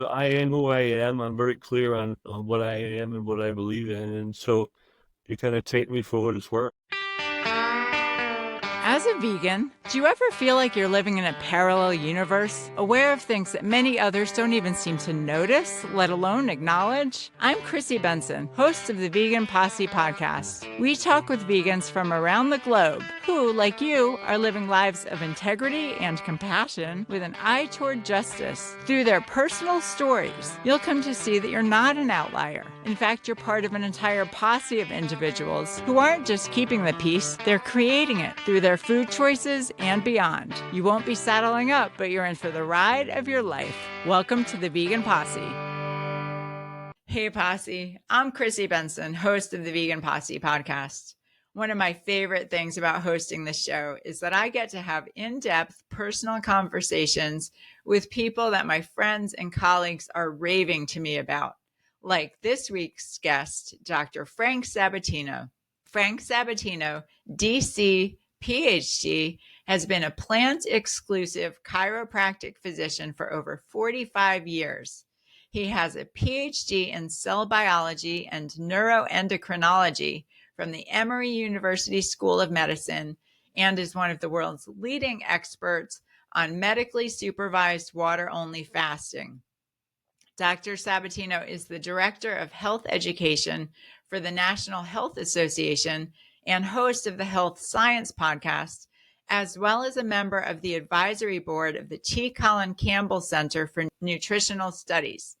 I am who I am. I'm very clear on what I am and what I believe in. And so you kind of take me for what it's worth. As a vegan, do you ever feel like you're living in a parallel universe, aware of things that many others don't even seem to notice, let alone acknowledge? I'm Chrissy Benson, host of the Vegan Posse podcast. We talk with vegans from around the globe who, like you, are living lives of integrity and compassion with an eye toward justice. Through their personal stories, you'll come to see that you're not an outlier. In fact, you're part of an entire posse of individuals who aren't just keeping the peace, they're creating it through their food choices and beyond. You won't be saddling up, but you're in for the ride of your life. Welcome to the Vegan Posse. Hey Posse, I'm Chrissy Benson, host of the Vegan Posse podcast. One of my favorite things about hosting this show is that I get to have in-depth personal conversations with people that my friends and colleagues are raving to me about. Like this week's guest, Dr. Frank Sabatino. Frank Sabatino, DC, Ph.D., has been a plant-exclusive chiropractic physician for over 45 years. He has a Ph.D. in cell biology and neuroendocrinology from the Emory University School of Medicine and is one of the world's leading experts on medically supervised water-only fasting. Dr. Sabatino is the Director of Health Education for the National Health Association and host of the Health Science podcast, as well as a member of the advisory board of the Collin Campbell Center for Nutritional Studies.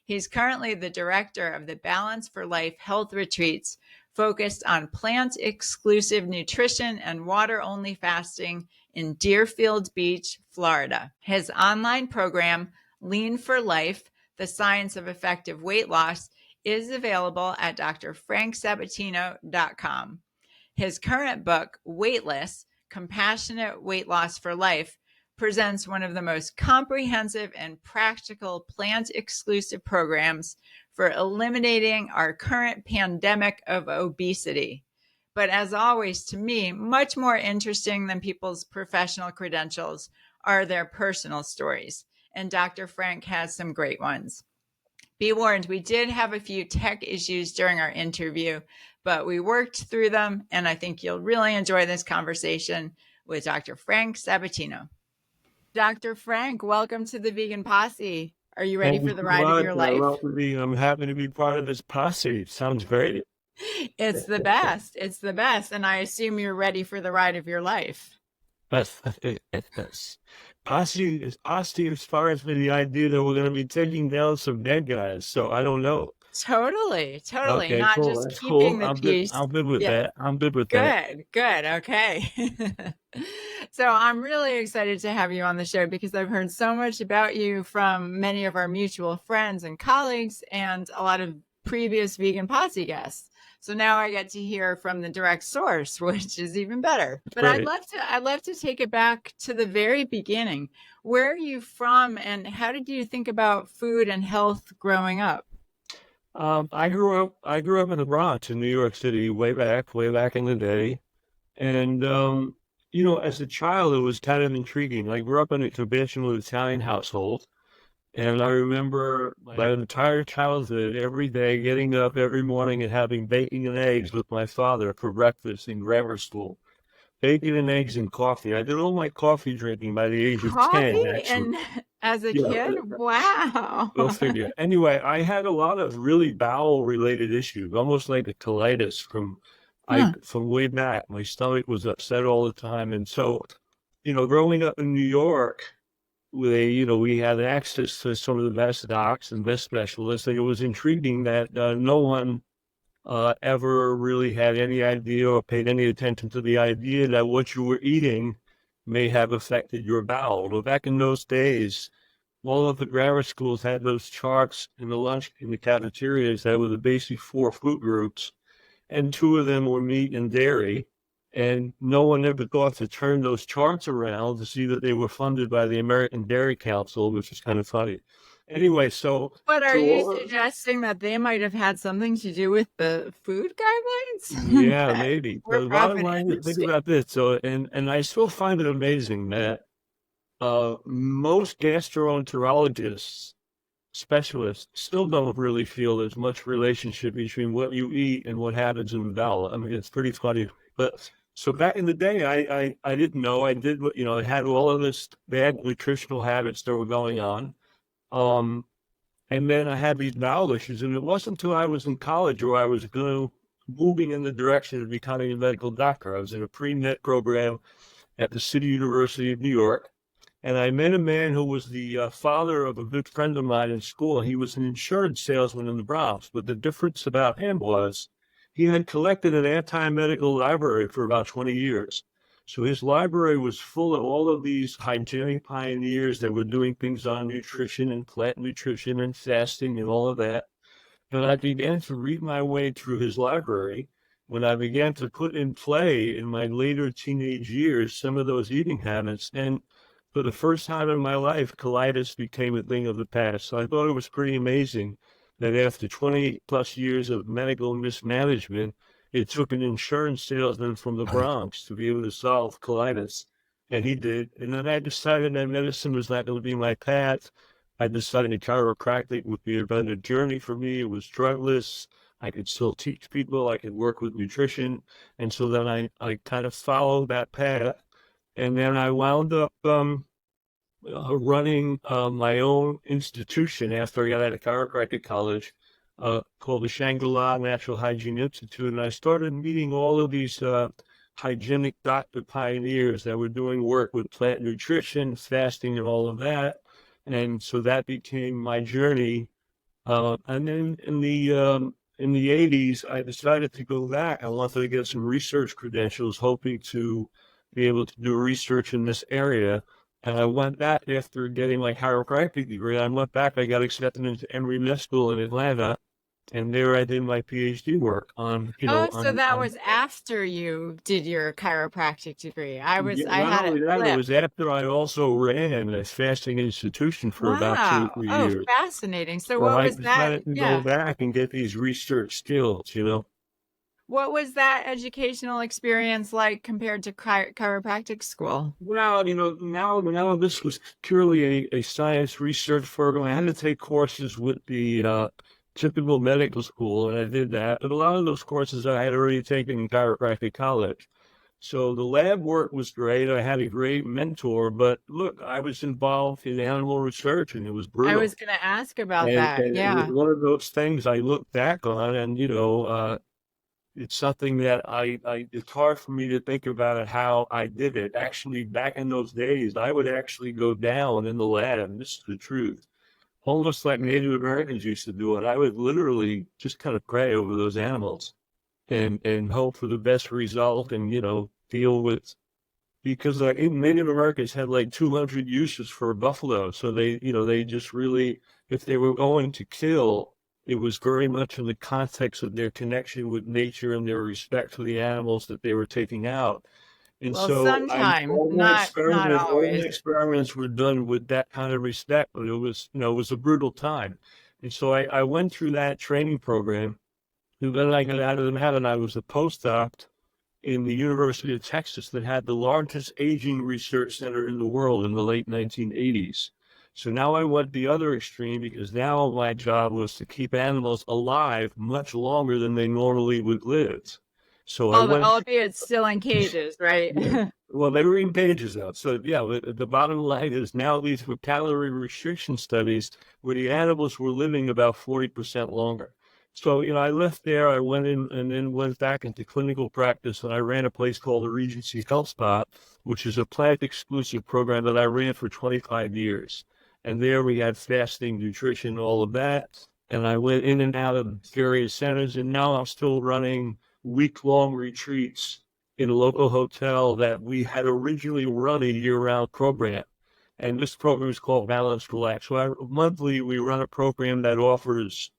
He's currently the director of the Balance for Life Health Retreats, focused on plant-exclusive nutrition and water-only fasting in Deerfield Beach, Florida. His online program, Lean for Life, The Science of Effective Weight Loss, is available at drfranksabatino.com. His current book, Weightless, Compassionate Weight Loss for Life, presents one of the most comprehensive and practical plant-exclusive programs for eliminating our current pandemic of obesity. But as always, to me, much more interesting than people's professional credentials are their personal stories. And Dr. Frank has some great ones. Be warned, we did have a few tech issues during our interview, but we worked through them, and I think you'll really enjoy this conversation with Dr. Frank Sabatino. Dr. Frank, welcome to the Vegan Posse. Are you ready Thank for you the so ride of much. your life? I'm happy to be part of this posse. It sounds great. It's the best. It's the best. And I assume you're ready for the ride of your life. That's posse is posse as far as with the idea that we're going to be taking down some dead guys. So I don't know. Totally. Okay, Not cool. just That's keeping cool. the peace. I'm good with Yeah. that. I'm good with that. Good. Okay. So I'm really excited to have you on the show because I've heard so much about you from many of our mutual friends and colleagues and a lot of previous Vegan Posse guests. So now I get to hear from the direct source, which is even better. But Great. I'd love to take it back to the very beginning. Where are you from and how did you think about food and health growing up? I grew up in the Bronx in New York City way back in the day. And, as a child, it was kind of intriguing. I grew up in a traditional Italian household. And I remember my entire childhood, every day, getting up every morning and having bacon and eggs with my father for breakfast in grammar school. Bacon and eggs and coffee. I did all my coffee drinking by the age of 10, Coffee actually. and as a Yeah, kid? Wow. go figure. Anyway, I had a lot of really bowel-related issues, almost like a colitis from way back. My stomach was upset all the time. And so, growing up in New York, we had access to some of the best docs and best specialists. And it was intriguing that no one ever really had any idea or paid any attention to the idea that what you were eating may have affected your bowel. Well, back in those days, all of the grammar schools had those charts in the cafeterias that were the basic 4 food groups, and 2 of them were meat and dairy. And no one ever thought to turn those charts around to see that they were funded by the American Dairy Council, which is kind of funny. Anyway, But are you suggesting that they might have had something to do with the food guidelines? Yeah, maybe. We're The bottom line is, think profit about this. So, and I still find it amazing that most gastroenterologists specialists still don't really feel there's much relationship between what you eat and what happens in the bowel. I mean, it's pretty funny. But so back in the day, I didn't know. I did what, I had all of this bad nutritional habits that were going on. Um, and then I had these bowel issues. And it wasn't until I was in college where I was moving in the direction of becoming a medical doctor. I was in a pre-med program at the City University of New York. And I met a man who was the father of a good friend of mine in school. He was an insurance salesman in the Bronx. But the difference about him was he had collected an anti-medical library for about 20 years. So his library was full of all of these hygienic pioneers that were doing things on nutrition and plant nutrition and fasting and all of that. And I began to read my way through his library when I began to put in play in my later teenage years some of those eating habits. And for the first time in my life, colitis became a thing of the past. So I thought it was pretty amazing that after 20 plus years of medical mismanagement, it took an insurance salesman from the Bronx to be able to solve colitis. And he did. And then I decided that medicine was not going to be my path. I decided chiropractic would be a better journey for me. It was drugless. I could still teach people. I could work with nutrition. And so then I kind of followed that path. And then I wound up running my own institution after I got out of chiropractic college called the Shangri-La Natural Hygiene Institute. And I started meeting all of these hygienic doctor pioneers that were doing work with plant nutrition, fasting, and all of that. And so that became my journey. And then in the 80s, I decided to go back. I wanted to get some research credentials, hoping to be able to do research in this area. And I went back after getting my chiropractic degree. I went back, I got accepted into Emory Med School in Atlanta. And there I did my Ph.D. work on, Oh, so that was after you did your chiropractic degree. I not had only it that, it flipped. was after I also ran a fasting institution for about 2 or Wow. 3 Oh, years. fascinating. So So what I was that? decided to go Yeah. back and get these research skills. What was that educational experience like compared to chiropractic school? Well, now this was purely a science research program. I had to take courses with the typical medical school, and I did that. But a lot of those courses I had already taken in chiropractic college. So the lab work was great. I had a great mentor, but look, I was involved in animal research, and it was I brutal. was going to ask about And, that. and it was Yeah. one of those things I look back on, and it's something that it's hard for me to think about it, how I did it. Actually, back in those days, I would actually go down in the lab, and this is the truth, almost like Native Americans used to do it. I would literally just kind of pray over those animals and hope for the best result and, deal with, because like Native Americans had like 200 uses for a buffalo. So they just really, if they were going to kill, it was very much in the context of their connection with nature and their respect for the animals that they were taking out. And Well, so sometimes, not all my always. experiments were done with that kind of respect, but it was a brutal time. And so I went through that training program, and then I got out of that, and I was a postdoc in the University of Texas that had the largest aging research center in the world in the late 1980s. So now I went the other extreme because now my job was to keep animals alive much longer than they normally would live. So I went, Albeit still in cages, right? yeah. Well, they were in pages out. So yeah, the bottom line is now these were calorie restriction studies where the animals were living about 40% longer. So, I left there, I went in and then went back into clinical practice, and I ran a place called the Regency Health Spot, which is a plant exclusive program that I ran for 25 years. And there we had fasting, nutrition, all of that. And I went in and out of various centers, and now I'm still running week-long retreats in a local hotel that we had originally run a year-round program. And this program is called Balance Relax. So monthly, we run a program that offers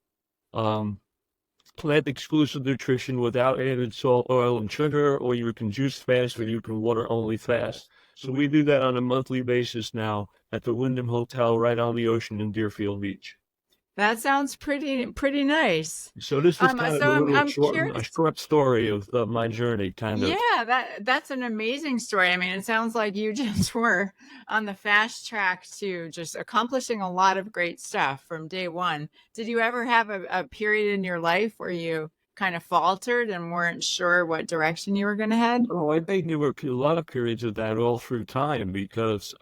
plant exclusive nutrition without added salt, oil, and sugar, or you can juice fast, or you can water only fast. So we do that on a monthly basis now at the Wyndham Hotel right on the ocean in Deerfield Beach. That sounds pretty nice. So this is kind of So a little I'm a curious. short story of my journey, kind of. Yeah, that's an amazing story. I mean, it sounds like you just were on the fast track to just accomplishing a lot of great stuff from day one. Did you ever have a period in your life where you kind of faltered and weren't sure what direction you were going to head? Oh, I think there were a lot of periods of that all through time because,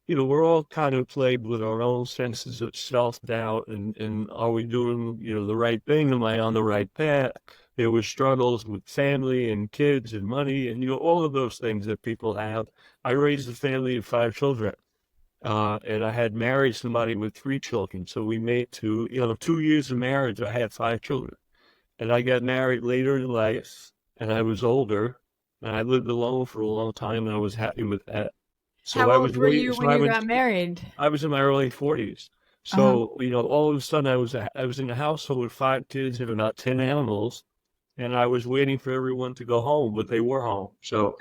we're all kind of plagued with our own senses of self-doubt and are we doing, the right thing? Am I on the right path? There were struggles with family and kids and money and, all of those things that people have. I raised a family of 5 children, and I had married somebody with 3 children. So we made 2 years of marriage, I had 5 children. And I got married later in life, and I was older, and I lived alone for a long time, and I was happy with that. So How I was old were waiting. you So when you got married? I was in my early 40s. Uh-huh. So all of a sudden, I was in a household with 5 kids and about 10 animals, and I was waiting for everyone to go home, but they were home. So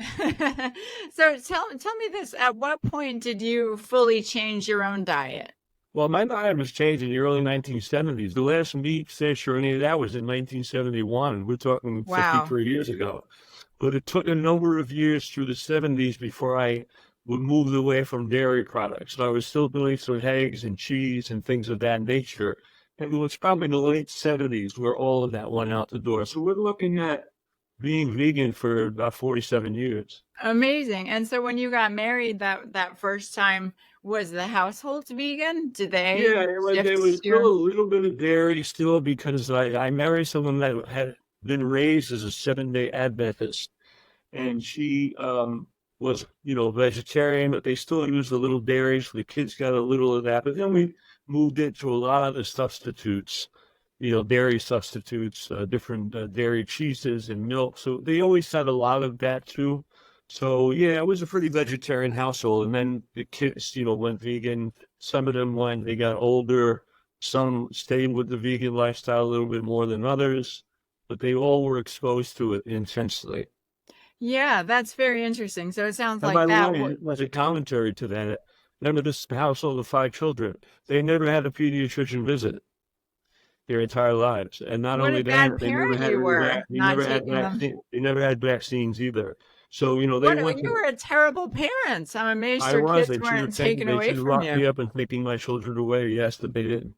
So tell me this, at what point did you fully change your own diet? well, my diet was changed in the early 1970s. The last meat, fish, or any of that was in 1971. We're talking Wow. 53 years ago. But it took a number of years through the 70s before I would move away from dairy products. So I was still doing some eggs and cheese and things of that nature. And it was probably in the late 70s where all of that went out the door. So we're looking at being vegan for about 47 years. Amazing. And so when you got married that first time, was the household vegan? Did they Yeah, there was shift still your a little bit of dairy still because I married someone that had been raised as a 7-day Adventist. And she was, vegetarian, but they still used a little dairy, so the kids got a little of that. But then we moved into a lot of the substitutes, dairy substitutes, different dairy cheeses and milk. So they always had a lot of that too. So yeah, it was a pretty vegetarian household. And then the kids, went vegan. Some of them, when they got older, some stayed with the vegan lifestyle a little bit more than others, but they all were exposed to it intensely. Yeah, that's very interesting. So it sounds And by like the that. way, as a commentary to that, remember this household of 5 children, they never had a pediatrician visit their entire lives. And not What a only bad that, they never parent had you any were, they not never had taking them. vaccine, they never had vaccines either. So, they What went you to were a terrible parent. I'm amazed I your was, kids they should have weren't taken they away should have from locked you. me up and taken my children away. Yes, but they didn't.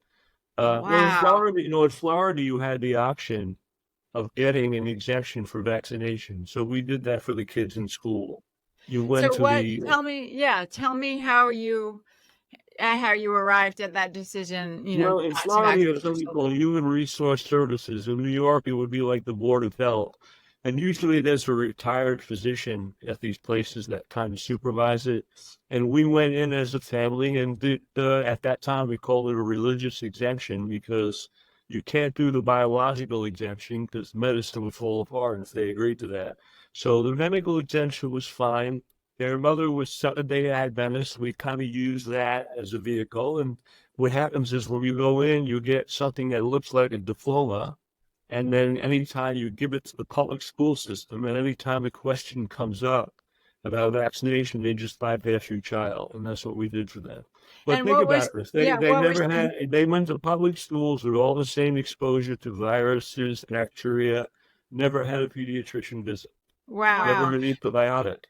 Well, Wow. In Florida, you had the option of getting an exemption for vaccination. So we did that for the kids in school. You went So to what, the tell me how you arrived at that decision, Well, in not to Florida, you vaccinate have your something children. called Human Resource Services. In New York, it would be like the Board of Health. And usually there's a retired physician at these places that kind of supervise it. And we went in as a family, and at that time, we called it a religious exemption because you can't do the biological exemption because medicine would fall apart if they agreed to that. So the medical exemption was fine. Their mother was Seventh-day Adventist. We kind of used that as a vehicle, and what happens is when you go in, you get something that looks like a diploma. And then anytime you give it to the public school system, and anytime a question comes up about vaccination, they just bypass your child. And that's what we did for them. But And think what was, about this. yeah, They what was, never had, they went to public schools with all the same exposure to viruses, bacteria, never had a pediatrician visit, never wow. an antibiotic.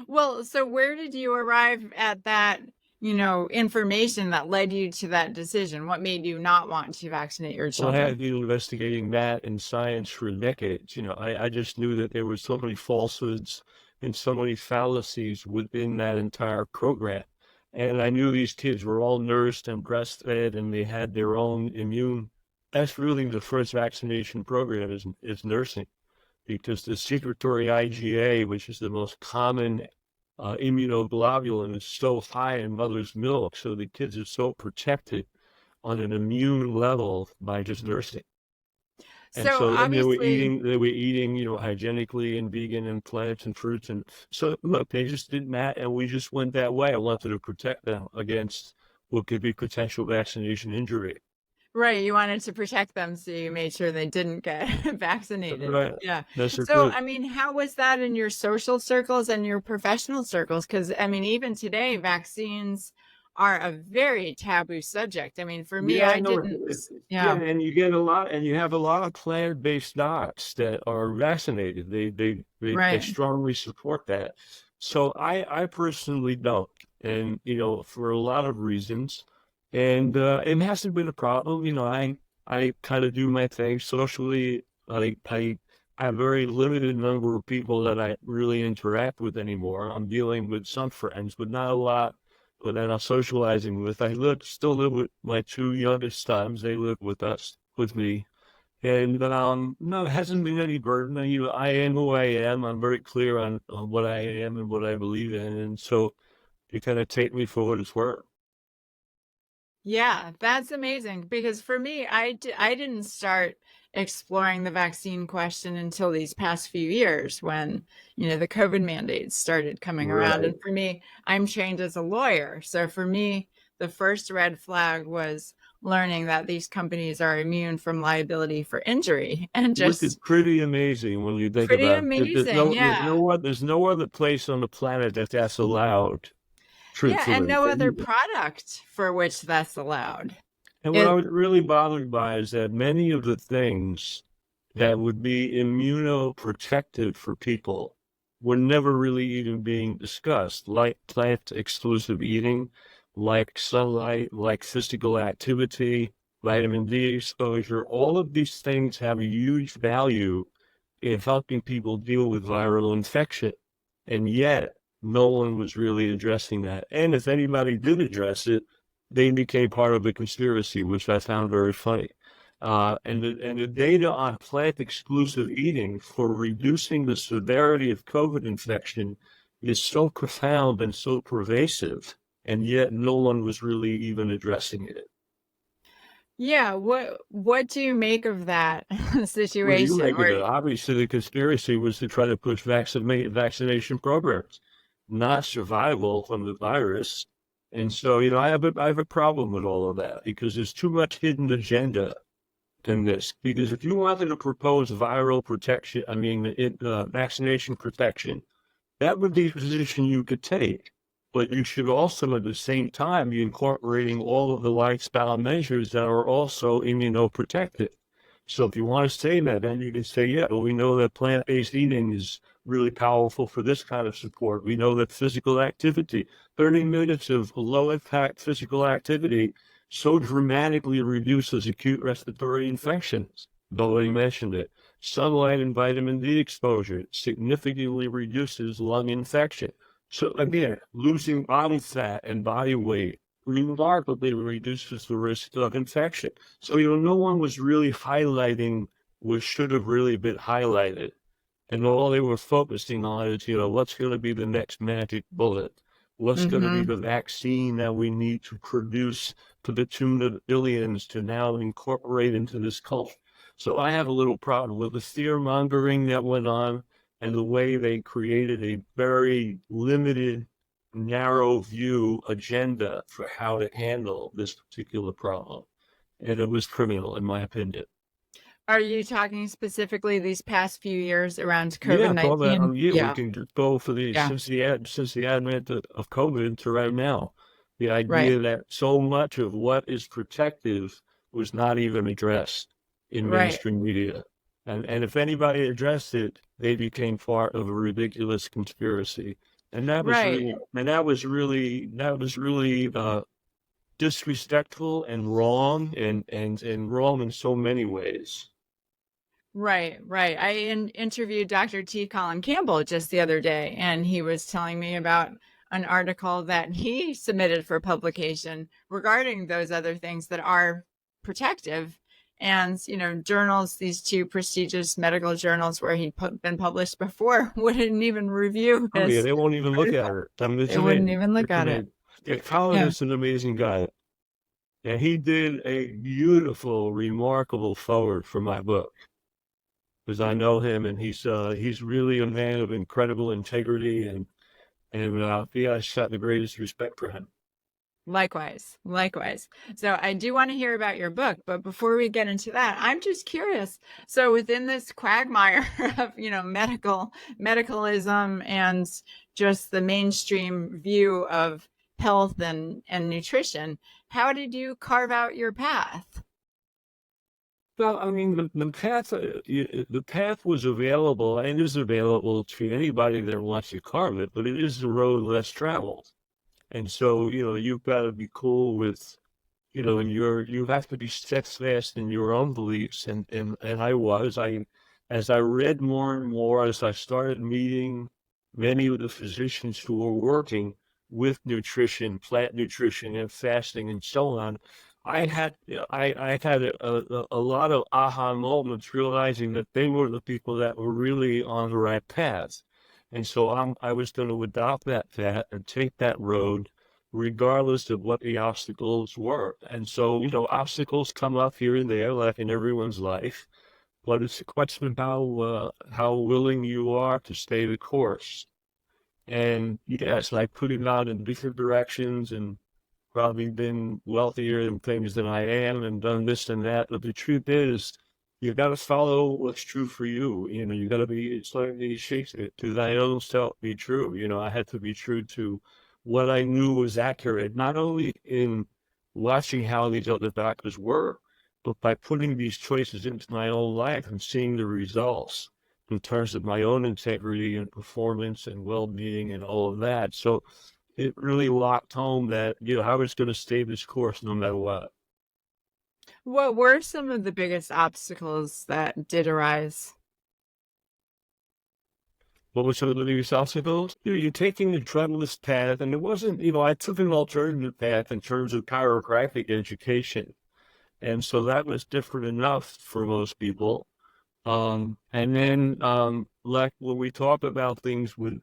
Well, so where did you arrive at that, information that led you to that decision? What made you not want to vaccinate your Well, I children? had been investigating that in science for decades. I just knew that there were so many falsehoods and so many fallacies within that entire program. And I knew these kids were all nursed and breastfed and they had their own immune. That's really the first vaccination program is nursing because the secretory IgA, which is the most common immunoglobulin, is so high in mother's milk. So the kids are so protected on an immune level by just nursing. And So so then obviously, they were eating, hygienically and vegan and plants and fruits. And so look, they just did that and we just went that way. I wanted to protect them against what could be potential vaccination injury. right, you wanted to protect them, so you made sure they didn't get vaccinated. Right. Yeah. That's So, good. I mean, how was that in your social circles and your professional circles? Because, I mean, even today, vaccines are a very taboo subject. I mean, for me, Yeah, I I know. didn't, Yeah, yeah, and you get a lot, and you have a lot of plant-based docs that are vaccinated. They right. strongly support that. So I personally don't, and for a lot of reasons, and it hasn't been a problem. I kind of do my thing socially. I have a very limited number of people that I really interact with anymore. I'm dealing with some friends, but not a lot that I'm socializing with. Still live with my two youngest sons. They live with me. And no, it hasn't been any burden. I am who I am. I'm very clear on what I am and what I believe in. And so you kind of take me for what it's worth. Yeah, that's amazing because for me, I didn't start exploring the vaccine question until these past few years when, the COVID mandates started coming around. Right. And for me, I'm trained as a lawyer. So for me, the first red flag was learning that these companies are immune from liability for injury and Which is just pretty amazing when you think pretty about it. amazing. Yeah. There's no other place on the planet that's allowed, Yeah. And truthfully. no other product for which that's allowed. And what I It, was really bothered by is that many of the things that would be immunoprotective for people were never really even being discussed, like plant exclusive eating, like sunlight, like physical activity, vitamin D exposure. All of these things have a huge value in helping people deal with viral infection. And yet, no one was really addressing that. And if anybody did address it, they became part of the conspiracy, which I found very funny. And the data on plant exclusive eating for reducing the severity of COVID infection is so profound and so pervasive, and yet no one was really even addressing it. Yeah, what do you make of that What do you situation make of where it? Obviously, the conspiracy was to try to push vaccination programs, not survival from the virus. And so, I have a problem with all of that because there's too much hidden agenda in this. Because if you wanted to propose viral protection, vaccination protection, that would be a position you could take. But you should also, at the same time, be incorporating all of the lifestyle measures that are also immunoprotective. So if you want to say that, then you can say, yeah, well, we know that plant-based eating is really powerful for this kind of support. We know that physical activity, 30 minutes of low-impact physical activity so dramatically reduces acute respiratory infections. Nobody mentioned it. Sunlight and vitamin D exposure significantly reduces lung infection. So again, losing body fat and body weight remarkably reduces the risk of infection. So, no one was really highlighting what should have really been highlighted. And all they were focusing on is, what's going to be the next magic bullet? What's going to be hmm the vaccine that we need to produce to the tune of billions to now incorporate into this culture? So I have a little problem with the fear mongering that went on and the way they created a very limited, narrow view agenda for how to handle this particular problem. And it was criminal, in my opinion. Are you talking specifically these past few years around Yeah, it's all that. COVID-19? Yeah, we Yeah, can just go for yeah, since the advent of COVID to right now. The right, idea that so much of what is protective was not even addressed in right, mainstream media, and if anybody addressed it, they became part of a ridiculous conspiracy, and right. that was really disrespectful and wrong, and wrong in so many ways. Right, right. I interviewed Dr. Collin Campbell just the other day, and he was telling me about an article that he submitted for publication regarding those other things that are protective. And, journals, these two prestigious medical journals where he'd been published before, wouldn't even review Oh yeah, his they won't even look at article. it. I mean, They wouldn't even look it's at it. amazing. Yeah, Colin Yeah. is an amazing guy. And he did a beautiful, remarkable forward for my book because I know him and he's really a man of incredible integrity and yeah, I got the greatest respect for him. Likewise, likewise. So I do want to hear about your book, but before we get into that, I'm just curious. So within this quagmire of, medicalism and just the mainstream view of health and nutrition. How did you carve out your path? Well, I mean, the path was available and is available to anybody that wants to carve it, but it is the road less traveled. And so, you've got to be cool with, and you have to be steadfast in your own beliefs. And as I read more and more, as I started meeting many of the physicians who were working with nutrition, plant nutrition and fasting and so on, I had a lot of aha moments realizing that they were the people that were really on the right path. And so I was going to adopt that path and take that road regardless of what the obstacles were. And so, obstacles come up here and there, like in everyone's life, but it's a question of how willing you are to stay the course. And yes, I put it out in different directions and probably been wealthier in things than I am and done this and that. But the truth is, you got to follow what's true for you. You got to be, it's like he shakes it, to thy own self be true. I had to be true to what I knew was accurate, not only in watching how these other doctors were, but by putting these choices into my own life and seeing the results in terms of my own integrity and performance and well-being and all of that. So it really locked home that, I was going to stay this course no matter what. What were some of the biggest obstacles that did arise? What was some of the biggest obstacles? You're taking the treadless path, and it wasn't, I took an alternative path in terms of chiropractic education. And so that was different enough for most people. And then, like when we talk about things with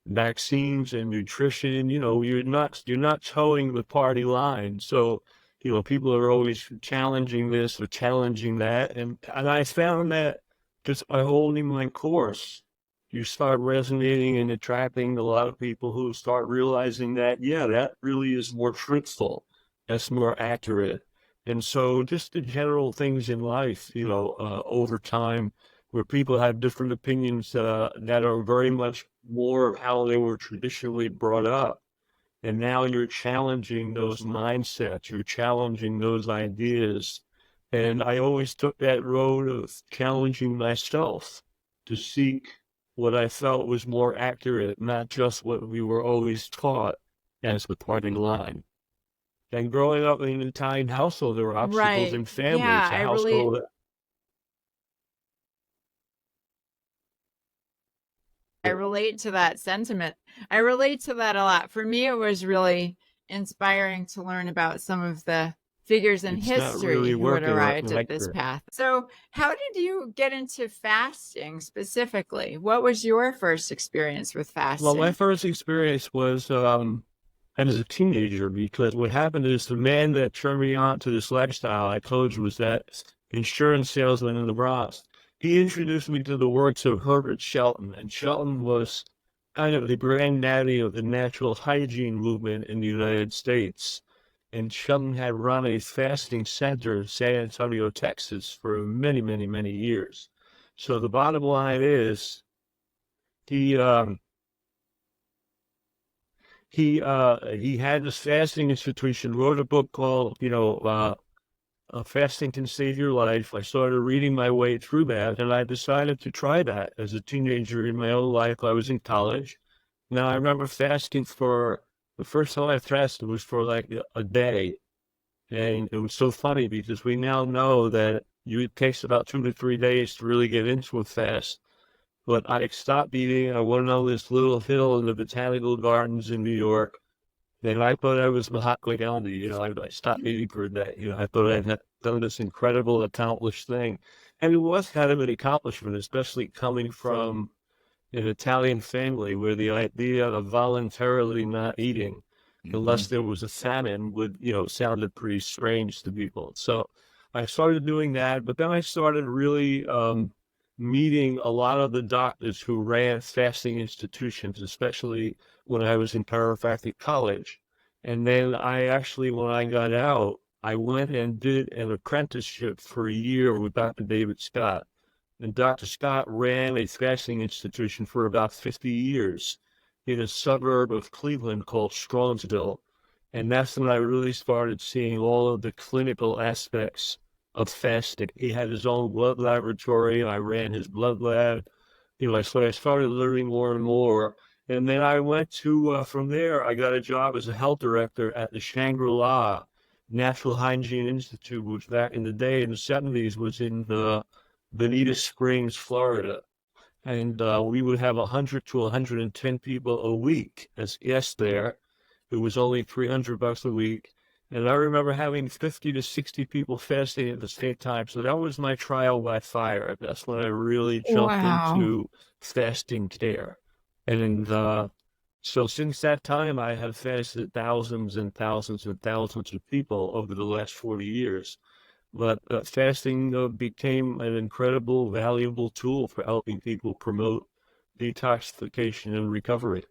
vaccines and nutrition, you're not towing the party line. So, people are always challenging this or challenging that. And I found that just by holding my course, you start resonating and attracting a lot of people who start realizing that, yeah, that really is more truthful. That's more accurate. And so just the general things in life, over time, where people have different opinions that are very much more of how they were traditionally brought up. And now you're challenging those mindsets, you're challenging those ideas. And I always took that road of challenging myself to seek what I felt was more accurate, not just what we were always taught as the parting line. And growing up in an Italian household, there were obstacles Right. in family. Yeah, It's a household that I relate to that sentiment. I relate to that a lot. For me, it was really inspiring to learn about some of the figures in it's not history really who had working arrived at like this that. path. So, how did you get into fasting specifically? What was your first experience with Well, my fasting? first experience was as a teenager, because what happened is the man that turned me on to this lifestyle, I told you, was that insurance salesman in the Bronx. He introduced me to the works of Herbert Shelton, and Shelton was kind of the granddaddy of the natural hygiene movement in the United States. And Shelton had run a fasting center in San Antonio, Texas for many, many, many years. So the bottom line is he he had this fasting institution, wrote a book called, Fasting Can Save Your Life. I started reading my way through that, and I decided to try that as a teenager in my own life. I was in college. Now, I remember fasting for the first time I fasted was for like a day. And it was so funny because we now know that it takes about 2 to 3 days to really get into a fast. But I stopped eating. I went on this little hill in the botanical gardens in New York. And I thought I was Mahatma Gandhi. I stopped eating for a day. I thought I had done this incredible, accomplished thing. And it was kind of an accomplishment, especially coming from an Italian family where the idea of voluntarily not eating, unless there was a famine, would, sounded pretty strange to people. So I started doing that, but then I started really meeting a lot of the doctors who ran fasting institutions, especially when I was in chiropractic college. And then when I got out, I went and did an apprenticeship for a year with Dr. David Scott. And Dr. Scott ran a fasting institution for about 50 years in a suburb of Cleveland called Strongsville. And that's when I really started seeing all of the clinical aspects of fasting. He had his own blood laboratory. I ran his blood lab. So I started learning more and more. And then I went to, from there, I got a job as a health director at the Shangri-La Natural Hygiene Institute, which back in the day in the 70s was in Bonita Springs, Florida. And we would have 100 to 110 people a week as guests there. It was only $300 a week. And I remember having 50 to 60 people fasting at the same time. So that was my trial by fire. That's when I really jumped Wow. into fasting care. And so since that time, I have fasted thousands and thousands and thousands of people over the last 40 years. But fasting became an incredible, valuable tool for helping people promote detoxification and recovery.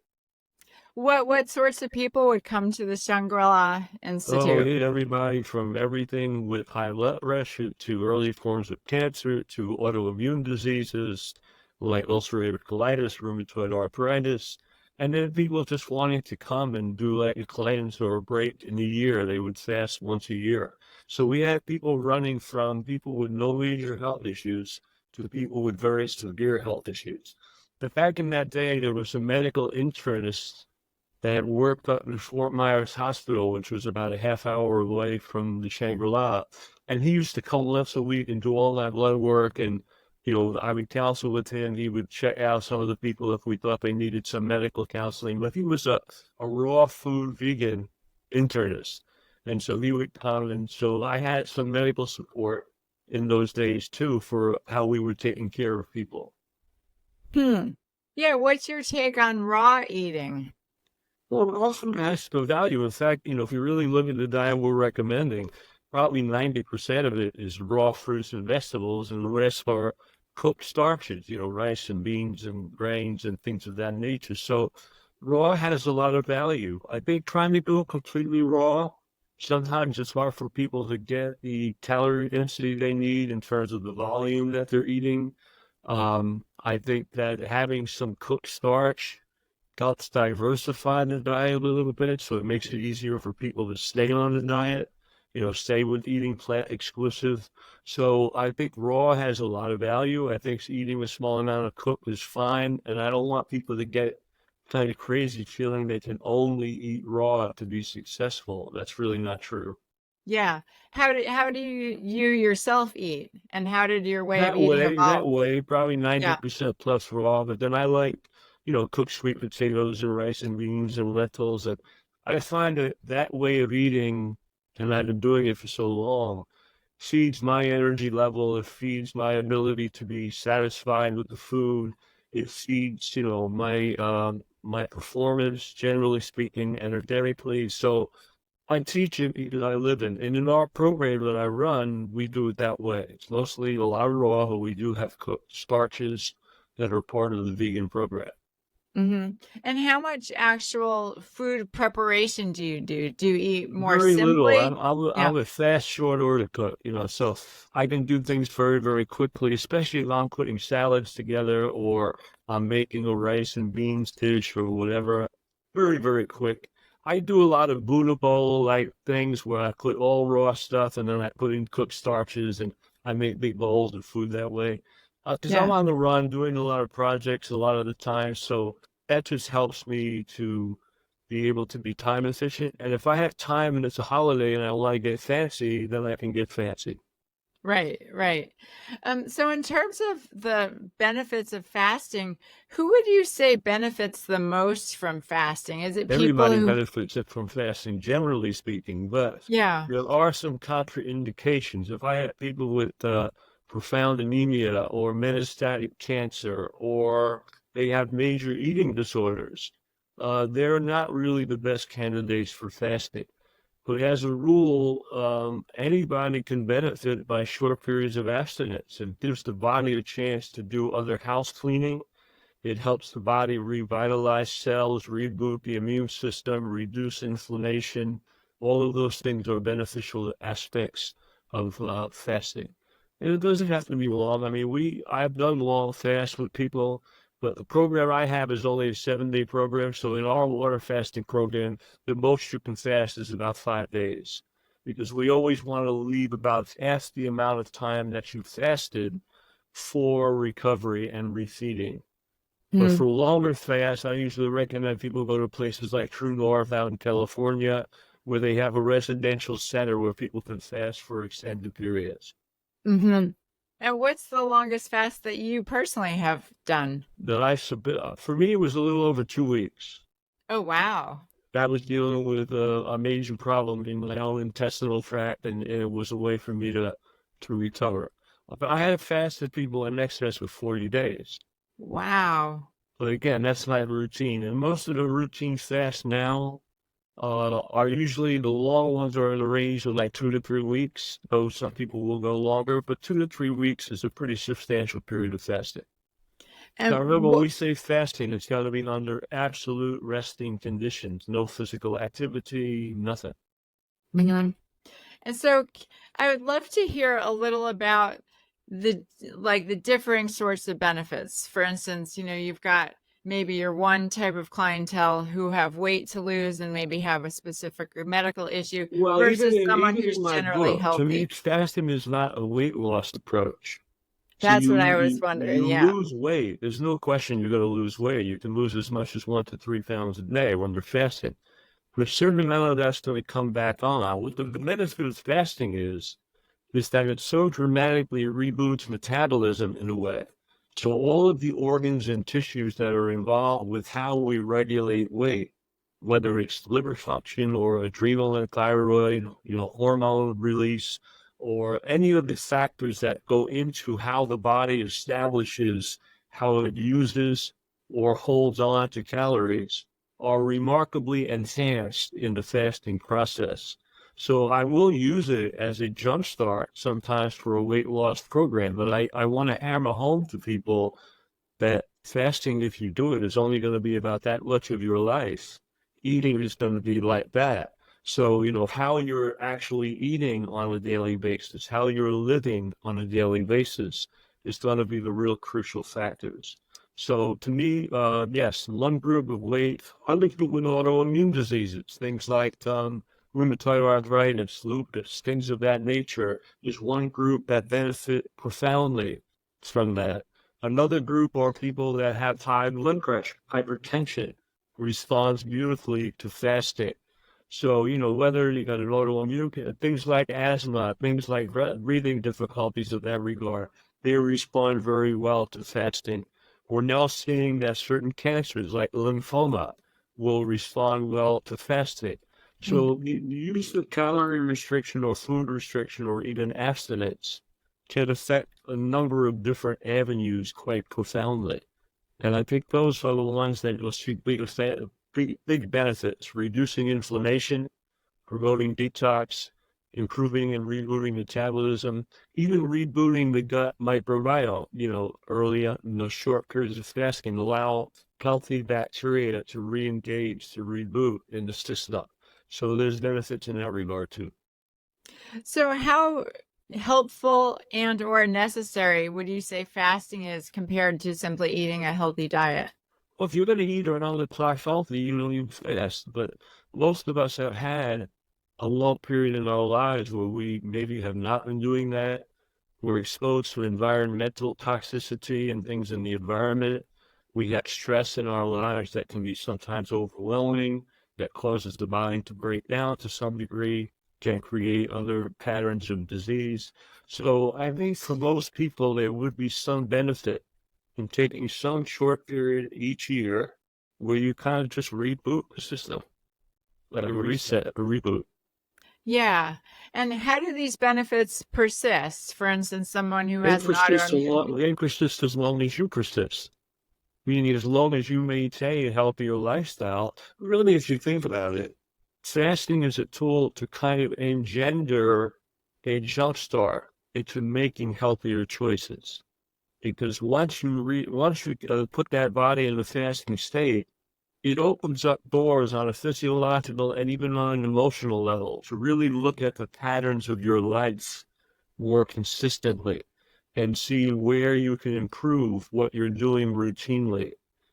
What sorts of people would come to the Shangri-La Oh, Institute? we hit everybody from everything with high blood pressure to early forms of cancer to autoimmune diseases like ulcerative colitis, rheumatoid arthritis, and then people just wanting to come and do like a cleanse or a break in a year. They would fast once a year. So we had people running from people with no major health issues to people with very severe health issues. But back in that day, there was a medical internist that worked up in Fort Myers Hospital, which was about a half hour away from the Shangri-La. And he used to come once a week and do all that blood work. And, I would counsel with him. He would check out some of the people if we thought they needed some medical counseling. But he was a raw food vegan internist. And so he would come. And so I had some medical support in those days, too, for how we were taking care of people. Hmm. Yeah, what's your take on raw eating? Well, it also has the value. In fact, if you really look at the diet we're recommending, probably 90% of it is raw fruits and vegetables, and the rest are cooked starches, rice and beans and grains and things of that nature. So raw has a lot of value. I think trying to go completely raw, sometimes it's hard for people to get the calorie density they need in terms of the volume that they're eating. I think that having some cooked starch helps diversify the diet a little bit, so it makes it easier for people to stay on the diet, stay with eating plant exclusive. So I think raw has a lot of value. I think eating a small amount of cooked is fine, and I don't want people to get kind of crazy feeling they can only eat raw to be successful. That's really not true. Yeah. How do you yourself eat? And how did your way of That eating way, that evolve? way, probably Yeah. 90% plus raw, but then I like, cooked sweet potatoes and rice and beans and lentils. And I find that way of eating, and I've been doing it for so long, feeds my energy level. It feeds my ability to be satisfied with the food. It feeds, my performance, generally speaking, energetically. So I teach it because I live in. And in our program that I run, we do it that way. It's mostly a lot of raw, but we do have cooked starches that are part of the vegan program. Hmm. And how much actual food preparation do you do? Do you eat more Very little. simply? Yeah. I'm a fast, short order cook, so I can do things very, very quickly, especially if I'm putting salads together or I'm making a rice and beans dish or whatever. Very, very quick. I do a lot of Buddha bowl like things where I put all raw stuff and then I put in cooked starches and I make big bowls of food that way. Because I'm Yeah. on the run doing a lot of projects a lot of the time, so that just helps me to be able to be time efficient. And if I have time and it's a holiday and I want to get fancy, then I can get fancy. Right, right. So in terms of the benefits of fasting, who would you say benefits the most from fasting? Is it people Everybody who, benefits from fasting, generally speaking, but yeah, there are some contraindications. If I have people with profound anemia or metastatic cancer or they have major eating disorders, they're not really the best candidates for fasting. But as a rule, anybody can benefit by short periods of abstinence. It gives the body a chance to do other house cleaning. It helps the body revitalize cells, reboot the immune system, reduce inflammation. All of those things are beneficial aspects of fasting. And it doesn't have to be long. I mean, I've done long fasts with people But the program I have is only a 7-day program. So in our water fasting program, the most you can fast is about 5 days, because we always want to leave about half the amount of time that you fasted for recovery and refeeding. But Mm. for longer fasts, I usually recommend people go to places like True North out in California, where they have a residential center where people can fast for extended periods. Mm-hmm. And what's the longest fast that you personally have done? For me, it was a little over 2 weeks. Oh, wow. I was dealing with a major problem in my own intestinal tract, and it was a way for me to recover. But I had fasted people in excess of 40 days. Wow. But again, that's my routine. And most of the routine fasts now are usually, the long ones are in the range of like 2 to 3 weeks. Though some people will go longer, but 2 to 3 weeks is a pretty substantial period of fasting. And Now remember, when we say fasting, it's got to be under absolute resting conditions, no physical activity, nothing. Mhm. And so I would love to hear a little about the differing sorts of benefits. For instance, you've got maybe your one type of clientele who have weight to lose and maybe have a specific medical issue versus someone who's in my generally book, to me, healthy. fasting is not a weight loss approach. So That's what I was wondering. you Yeah. lose weight. There's no question you're going to lose weight. You can lose as much as 1 to 3 pounds a day when you're fasting. But a certain amount of that's going to come back on. What the benefit of fasting is that it so dramatically reboots metabolism in a way. So all of the organs and tissues that are involved with how we regulate weight, whether it's liver function or adrenal and thyroid, hormone release, or any of the factors that go into how the body establishes how it uses or holds on to calories, are remarkably enhanced in the fasting process. So I will use it as a jumpstart sometimes for a weight loss program, but I want to hammer home to people that fasting, if you do it, is only going to be about that much of your life. Eating is going to be like that. So, how you're actually eating on a daily basis, how you're living on a daily basis is going to be the real crucial factors. So to me, yes, one group of weight, other people with autoimmune diseases, things like rheumatoid arthritis, lupus, things of that nature, is one group that benefit profoundly from that. Another group are people that have high blood pressure, hypertension, responds beautifully to fasting. So, whether you got an autoimmune, things like asthma, things like breathing difficulties of that regard, they respond very well to fasting. We're now seeing that certain cancers like lymphoma will respond well to fasting. So the use of calorie restriction or food restriction or even abstinence can affect a number of different avenues quite profoundly. And I think those are the ones that you'll see big benefits: reducing inflammation, promoting detox, improving and rebooting metabolism, even rebooting the gut microbiome, early in those short periods of fasting, allow healthy bacteria to re-engage, to reboot in the system. So there's benefits in that regard too. So how helpful and or necessary would you say fasting is compared to simply eating a healthy diet? Well, if you're going to eat around the clock healthy, you fast. But most of us have had a long period in our lives where we maybe have not been doing that. We're exposed to environmental toxicity and things in the environment. We have stress in our lives that can be sometimes overwhelming, that causes the mind to break down to some degree, can create other patterns of disease. So I think for most people, there would be some benefit in taking some short period each year where you kind of just reboot the system, like a reset, a reboot. Yeah. And how do these benefits persist? For instance, someone who They has an autoimmune. they persist as long as you persist. Meaning, as long as you maintain a healthier lifestyle, really, if you think about it, fasting is a tool to kind of engender a jumpstart into making healthier choices. Because once you put that body in the fasting state, it opens up doors on a physiological and even on an emotional level to really look at the patterns of your life more consistently. and see where you can improve what you're doing routinely.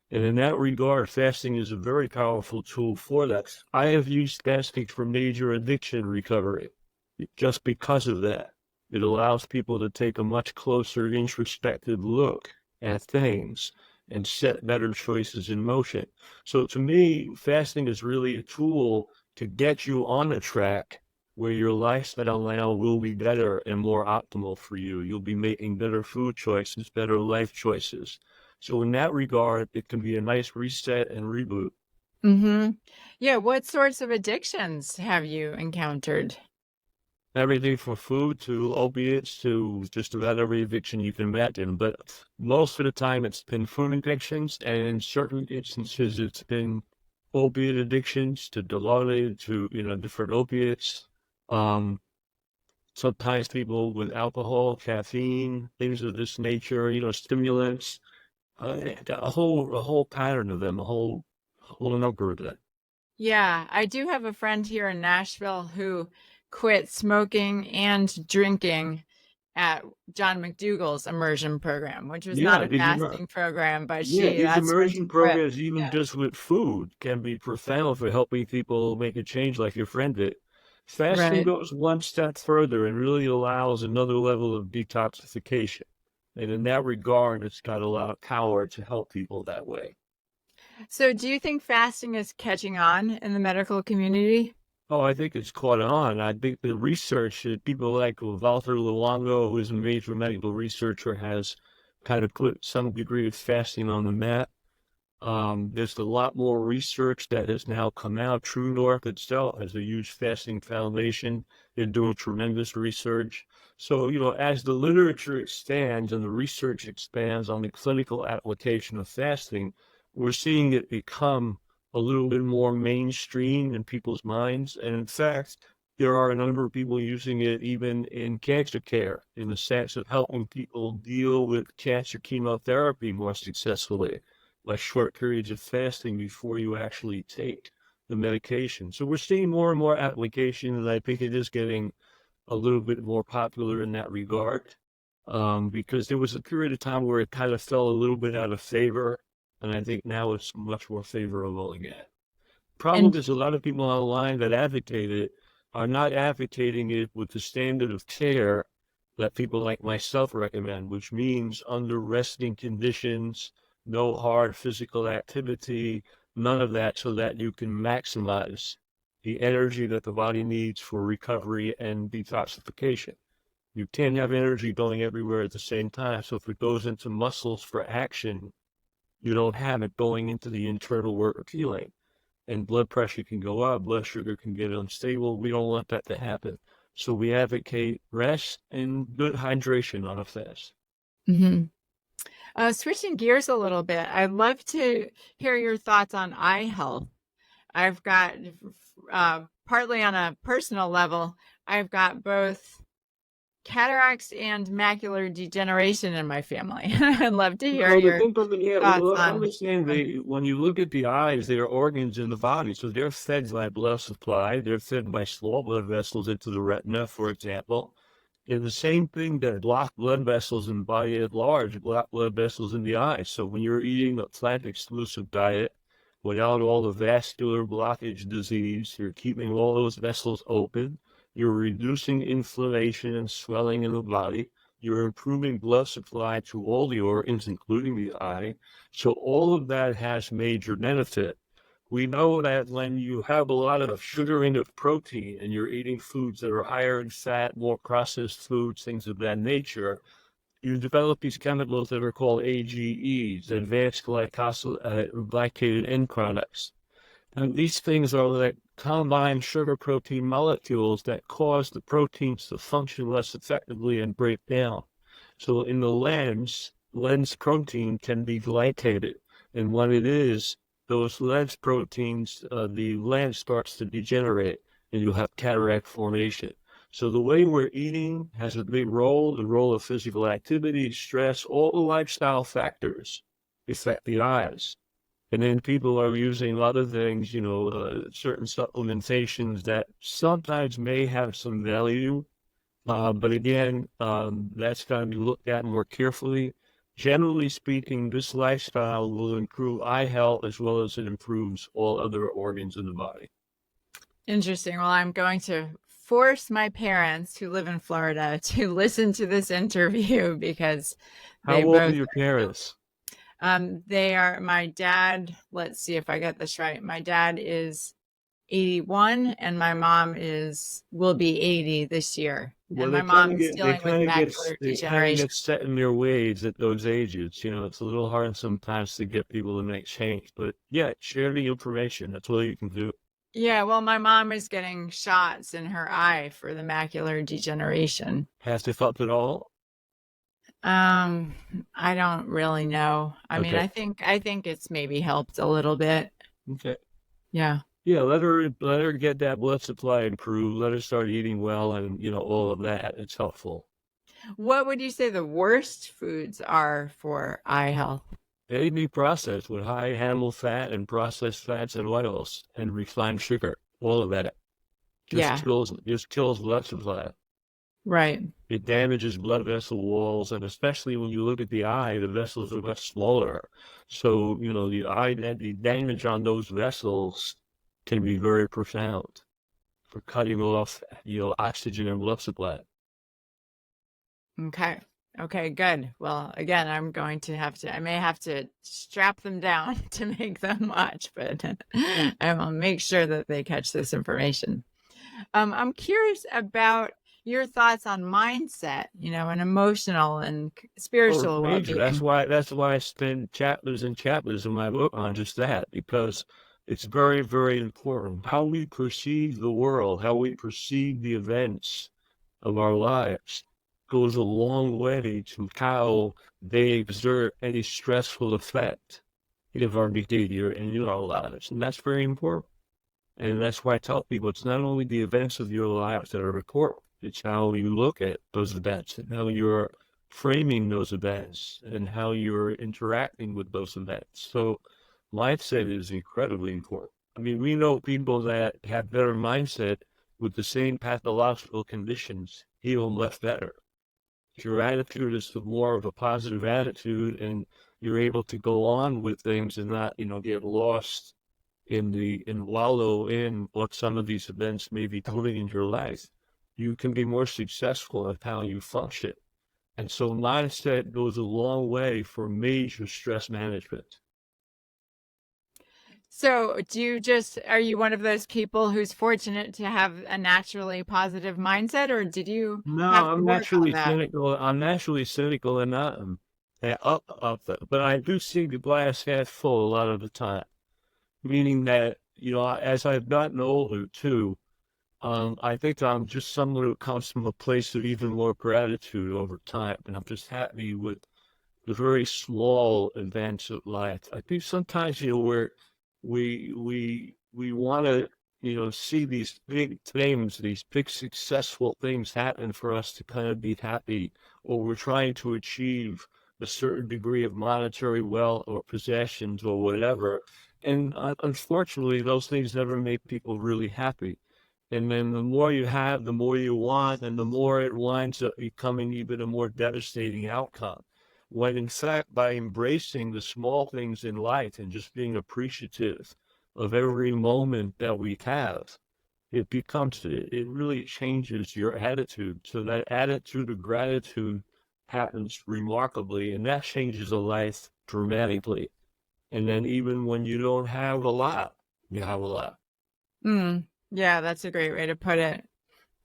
And in that regard, fasting is a very powerful tool for that. I have used fasting for major addiction recovery just because of that. It allows people to take a much closer introspective look at things and set better choices in motion. So to me, fasting is really a tool to get you on a track where your lifestyle now will be better and more optimal for you. You'll be making better food choices, better life choices. So in that regard, it can be a nice reset and reboot. Mm-hmm. Yeah. What sorts of addictions have you encountered? Everything from food to opiates to just about every addiction you can imagine. But most of the time it's been food addictions, and in certain instances it's been opiate addictions to Dilaudid, to, different opiates. Sometimes people with alcohol, caffeine, things of this nature, stimulants, a whole pattern of them, a whole number of them. Yeah, I do have a friend here in Nashville who quit smoking and drinking at John McDougall's immersion program, which was not Yeah, a fasting program, but these that's when she immersion quit. programs, even just with food, can be profound for helping people make a change like your friend did. Fasting Right. goes one step further and really allows another level of detoxification. And in that regard, it's got a lot of power to help people that way. So do you think fasting is catching on in the medical community? Oh, I think it's caught on. I think the research that people like Walter Luongo, who is a major medical researcher, has kind of put some degree of fasting on the map. There's a lot more research that has now come out. True North itself has a huge fasting foundation. They're doing tremendous research. So, as the literature expands and the research expands on the clinical application of fasting, we're seeing it become a little bit more mainstream in people's minds. And in fact, there are a number of people using it even in cancer care, in the sense of helping people deal with cancer chemotherapy more successfully, like short periods of fasting before you actually take the medication. So we're seeing more and more application, and I think it is getting a little bit more popular in that regard. Because there was a period of time where it kind of fell a little bit out of favor, and I think now it's much more favorable again. Problem And is, a lot of people online that advocate it are not advocating it with the standard of care that people like myself recommend, which means under resting conditions, no hard physical activity, none of that, so that you can maximize the energy that the body needs for recovery and detoxification. You can't have energy going everywhere at the same time. So if it goes into muscles for action, you don't have it going into the internal work of healing. And blood pressure can go up, blood sugar can get unstable. We don't want that to happen. So we advocate rest and good hydration on a fast. mm-hmm. Switching gears a little bit, I'd love to hear your thoughts on eye health. I've got, partly on a personal level, I've got both cataracts and macular degeneration in my family. I'd love to hear Well, the your thing of it, yeah, thoughts well, on. understand when you look at the eyes, they are organs in the body. So they're fed by blood supply. They're fed by small blood vessels into the retina, for example. And the same thing that block blood vessels in the body at large, block blood vessels in the eyes. So when you're eating a plant-exclusive diet without all the vascular blockage disease, you're keeping all those vessels open. You're reducing inflammation and swelling in the body. You're improving blood supply to all the organs, including the eye. So all of that has major benefit. We know that when you have a lot of sugaring of protein and you're eating foods that are higher in fat, more processed foods, things of that nature, you develop these chemicals that are called AGEs, advanced glycated end products. And these things are like combined sugar protein molecules that cause the proteins to function less effectively and break down. So in the lens protein can be glycated. And when it is, those lens proteins, the lens starts to degenerate and you have cataract formation. So the way we're eating has a big role, the role of physical activity, stress, all the lifestyle factors affect the eyes. And then people are using other things, certain supplementations that sometimes may have some value But again, that's got to be looked at more carefully. Generally speaking, this lifestyle will improve eye health as well as it improves all other organs in the body. Interesting. Well, I'm going to force my parents who live in Florida to listen to this interview because How they old are both, your parents? they are, my dad, let's see if I get this right. My dad is 81 and my mom will be 80 this year. Well, And my mom's dealing with they macular kind of degeneration. get set in their ways at those ages. You know, it's a little hard sometimes to get people to make change. But yeah, share the information. That's all you can do. Yeah, well, my mom is getting shots in her eye for the macular degeneration. Has to help at all? Um, I don't really know. I mean, Okay. I think it's maybe helped a little bit. Okay. Yeah. Yeah, let her get that blood supply improved. Let her start eating well, and you know all of that. It's helpful. What would you say the worst foods are for eye health? They be processed with high animal fat and processed fats and oils and refined sugar. All of that Yeah, just kills blood supply. right. It damages blood vessel walls, and especially when you look at the eye, the vessels are much smaller. So, you know, the damage on those vessels can be very profound for cutting off, you know, oxygen and blood supply. Okay. Okay, good. Well, again, I may have to strap them down to make them watch, but I will make sure that they catch this information. I'm curious about your thoughts on mindset, and emotional and Oh, spiritual major. well-being. That's why I spend chapters and chapters in my book on just that, because it's very, very important. How we perceive the world, how we perceive the events of our lives goes a long way to how they exert any stressful effect of our behavior and in our lives. And that's very important. And that's why I tell people it's not only the events of your lives that are important, it's how you look at those events and how you're framing those events and how you're interacting with those events. So mindset is incredibly important. I mean, we know people that have better mindset with the same pathological conditions heal much better. If your attitude is more of a positive attitude and you're able to go on with things and not, you know, get lost and wallow in what some of these events may be doing in your life, you can be more successful at how you function. And so mindset goes a long way for major stress management. So, are you one of those people who's fortunate to have a naturally positive mindset, or did you No, have to work on that? I'm naturally cynical and not but I do see the glass half full a lot of the time. Meaning that, you know, as I've gotten older too, I think I'm just someone who comes from a place of even more gratitude over time, and I'm just happy with the very small events of life. I think sometimes, you know, where we want to, you know, see these big things, these big successful things happen for us to kind of be happy, or we're trying to achieve a certain degree of monetary wealth or possessions or whatever. And unfortunately, those things never make people really happy. And then the more you have, the more you want, and the more it winds up becoming even a more devastating outcome. When in fact, by embracing the small things in life and just being appreciative of every moment that we have, it really changes your attitude. So that attitude of gratitude happens remarkably, and that changes a life dramatically. And then even when you don't have a lot, you have a lot. Yeah, that's a great way to put it.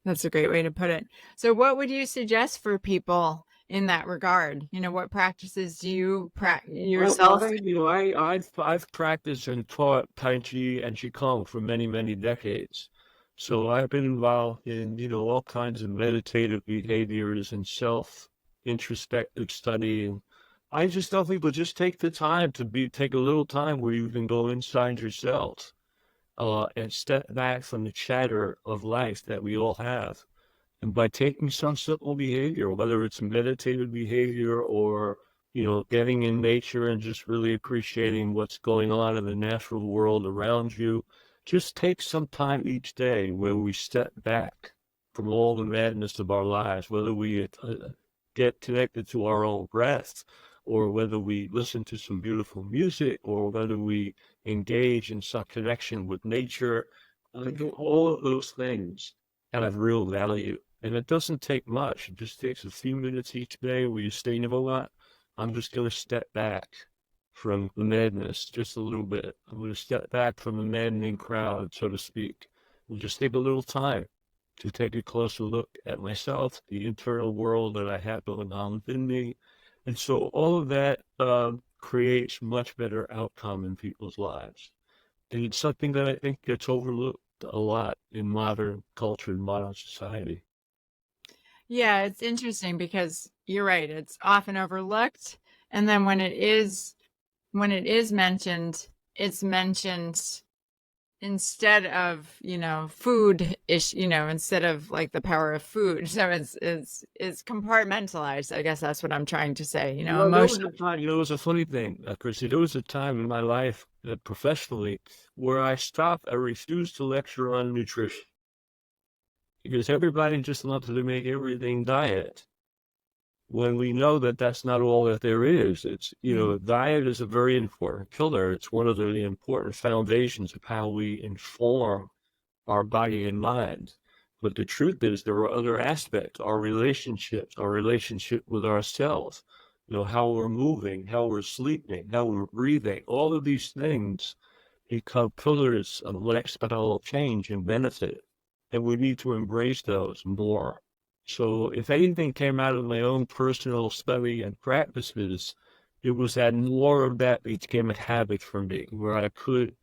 That's a great way to put it. So, what would you suggest for people in that regard? What practices do you practice yourself? I've practiced and taught Tai Chi and Qigong for many, many decades. So I've been involved in, you know, all kinds of meditative behaviors and self-introspective study. And I just tell people just take the time take a little time where you can go inside yourself, and step back from the chatter of life that we all have. And by taking some simple behavior, whether it's meditative behavior or, you know, getting in nature and just really appreciating what's going on in the natural world around you, just take some time each day where we step back from all the madness of our lives, whether we get connected to our own breath, or whether we listen to some beautiful music, or whether we engage in some connection with nature. I think all of those things have real value. And it doesn't take much. It just takes a few minutes each day where you say, you know what, I'm just going to step back from the madness just a little bit. I'm going to step back from the maddening crowd, so to speak, and just take a little time to take a closer look at myself, the internal world that I have going on within me. And so all of that creates much better outcome in people's lives. And it's something that I think gets overlooked a lot in modern culture, in modern society. Yeah, it's interesting because you're right. It's often overlooked. And then when it is mentioned, it's mentioned instead of, food ish, instead of like the power of food. So it's compartmentalized. I guess that's what I'm trying to say, Well, there was emotional. a time, it was a funny thing, Chrissy. There was a time in my life, professionally, where I stopped. I refused to lecture on nutrition because everybody just wanted to make everything diet. When we know that that's not all that there is, it's, diet is a very important pillar. It's one of the important foundations of how we inform our body and mind. But the truth is, there are other aspects, our relationships, our relationship with ourselves, how we're moving, how we're sleeping, how we're breathing. All of these things become pillars of lifestyle change and benefit. And we need to embrace those more. So if anything came out of my own personal study and practices, it was that more of that became a habit for me, where I could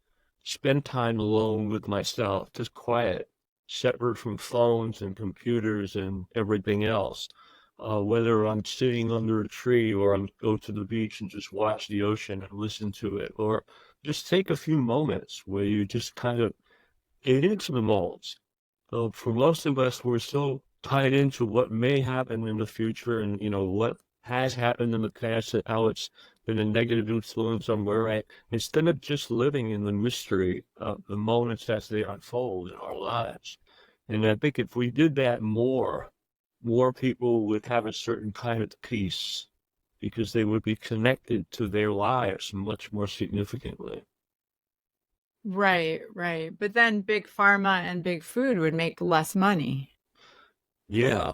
spend time alone with myself, just quiet, separate from phones and computers and everything else. Whether I'm sitting under a tree or I'm go to the beach and just watch the ocean and listen to it, or just take a few moments where you just kind of get into the moments. For most of us, we're so tied into what may happen in the future and, what has happened in the past and how it's been a negative influence on where I, instead of just living in the mystery of the moments as they unfold in our lives. And I think if we did that more people would have a certain kind of peace because they would be connected to their lives much more significantly. Right, right. But then big pharma and big food would make less money. Yeah.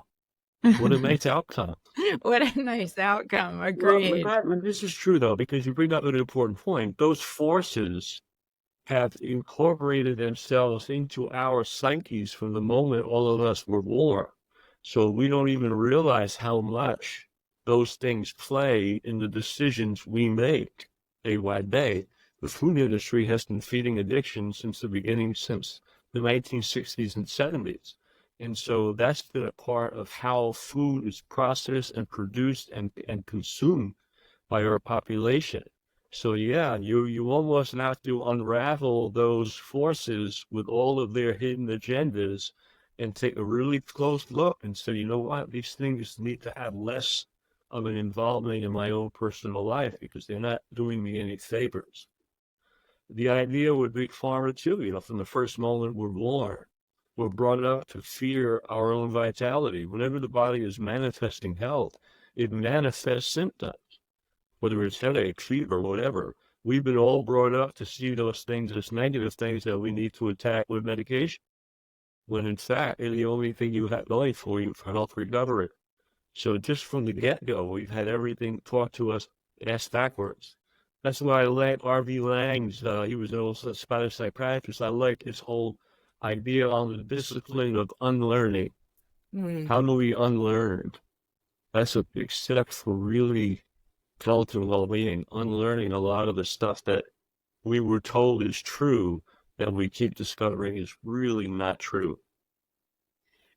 What a nice outcome. What a nice outcome. Well, Agreed. this is true, though, because you bring up an important point. Those forces have incorporated themselves into our psyches from the moment all of us were born. So we don't even realize how much those things play in the decisions we make day by day. The food industry has been feeding addiction since the beginning, since the 1960s and 70s. And so that's been a part of how food is processed and produced and consumed by our population. So yeah, you almost have to unravel those forces with all of their hidden agendas and take a really close look and say, you know what, these things need to have less of an involvement in my own personal life because they're not doing me any favors. The idea with Big Pharma too, from the first moment we're born, we're brought up to fear our own vitality. Whenever the body is manifesting health, it manifests symptoms, whether it's headache, fever, whatever. We've been all brought up to see those things as negative things that we need to attack with medication, when in fact, they're the only thing you have going for you for health recovery. So just from the get-go, we've had everything taught to us ass backwards. That's why I like R.V. Lang's, he was also a Spanish psychiatrist. I like his whole idea on the discipline of unlearning. How do we unlearn? That's a big step for really health and well-being, unlearning a lot of the stuff that we were told is true that we keep discovering is really not true.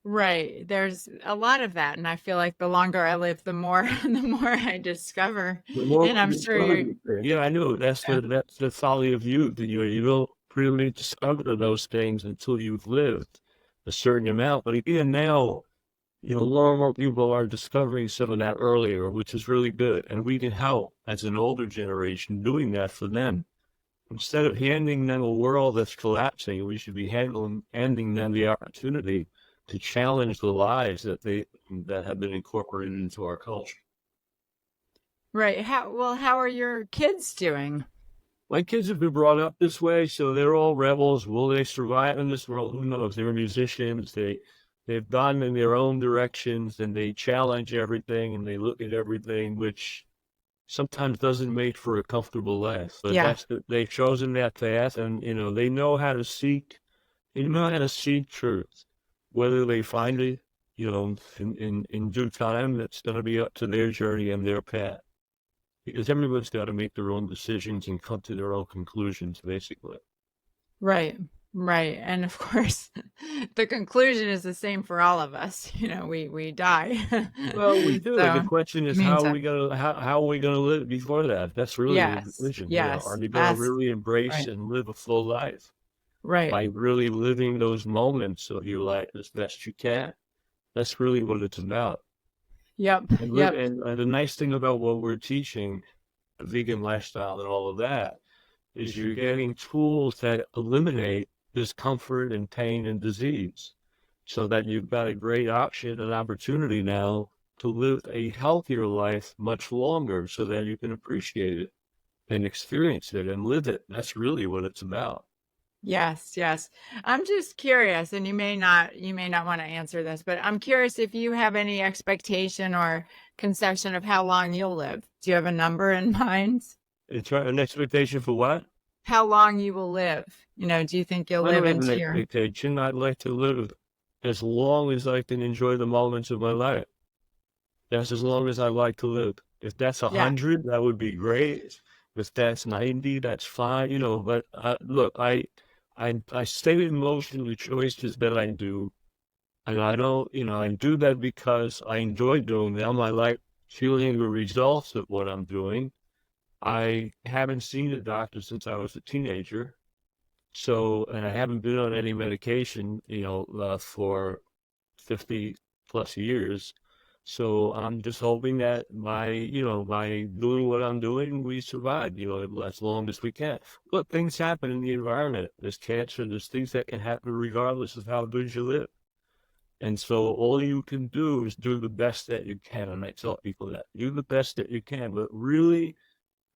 Right. There's a lot of that. And I feel like the longer I live, the more I discover. And I'm sure Yeah, I know. That's the folly of youth. You don't really discover those things until you've lived a certain amount. But again, now, more and more people are discovering some of that earlier, which is really good. And we can help as an older generation doing that for them. Instead of handing them a world that's collapsing, we should be handing them the opportunity to challenge the lies that have been incorporated into our culture. Right. How are your kids doing? My kids have been brought up this way, so they're all rebels. Will they survive in this world? Who knows? They're musicians. They've gone in their own directions, and they challenge everything, and they look at everything, which sometimes doesn't make for a comfortable life. But Yeah. they've chosen that path, and they know how to seek. They know how to seek truth. Whether they find it, in due time, that's going to be up to their journey and their path. Because everyone's got to make their own decisions and come to their own conclusions, basically. Right. Right. And of course, the conclusion is the same for all of us. We die. Well, we do. The So, question is, how are we gonna live before that? That's really the yes. decision. Yes. Are you gonna That's really embrace right. and live a full life Right. by really living those moments of your life as best you can? That's really what it's about. Yep. And Yep. the nice thing about what we're teaching, the vegan lifestyle and all of that, is you're getting tools that eliminate discomfort and pain and disease, so that you've got a great option and opportunity now to live a healthier life much longer, so that you can appreciate it and experience it and live it. That's really what it's about. Yes, yes. I'm just curious, and you may not want to answer this, but I'm curious if you have any expectation or conception of how long you'll live. Do you have a number in mind? It's an expectation for what? How long you will live? Do you think you'll I live don't have an into your... expectation. I'd like to live as long as I can enjoy the moments of my life. That's as long as I like to live. If that's Yeah. 100, that would be great. If that's 90, that's fine, But look, I stay in motion with choices that I do. And I don't, I do that because I enjoy doing them. I like feeling the results of what I'm doing. I haven't seen a doctor since I was a teenager. So, and I haven't been on any medication, for 50 plus years. So I'm just hoping that by doing what I'm doing, we survive, as long as we can. Look, things happen in the environment. There's cancer, there's things that can happen regardless of how good you live. And so all you can do is do the best that you can. And I tell people that. Do the best that you can, but really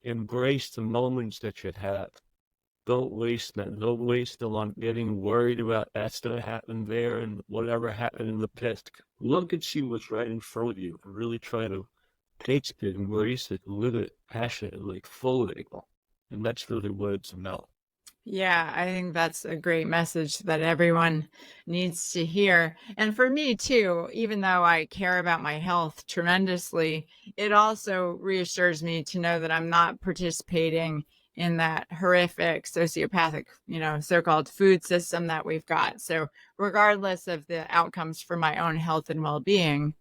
embrace the moments that you have. Don't waste them. Don't waste them on getting worried about that's going to happen there and whatever happened in the past. Look and see what's right in front of you and really try to taste it, embrace it, live it passionately, fully. And that's really what it's about. Yeah, I think that's a great message that everyone needs to hear. And for me too, even though I care about my health tremendously, it also reassures me to know that I'm not participating in that horrific sociopathic, so-called food system that we've got. So regardless of the outcomes for my own health and well-being,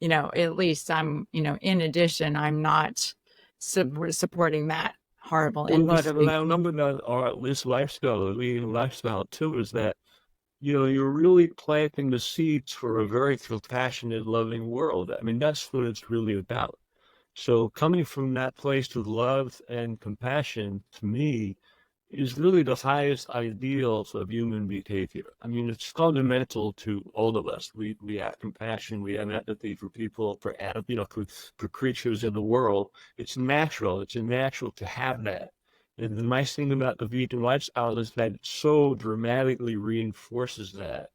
at least I'm, in addition, I'm not supporting that horrible industry. Well, number that, or this lifestyle, the lifestyle too, is that, you're really planting the seeds for a very compassionate, loving world. I mean, that's what it's really about. So coming from that place of love and compassion, to me, is really the highest ideals of human behavior. I mean, it's fundamental to all of us. We have compassion, we have empathy for people, for creatures in the world. It's natural. It's natural to have that. And the nice thing about the vegan lifestyle is that it so dramatically reinforces that.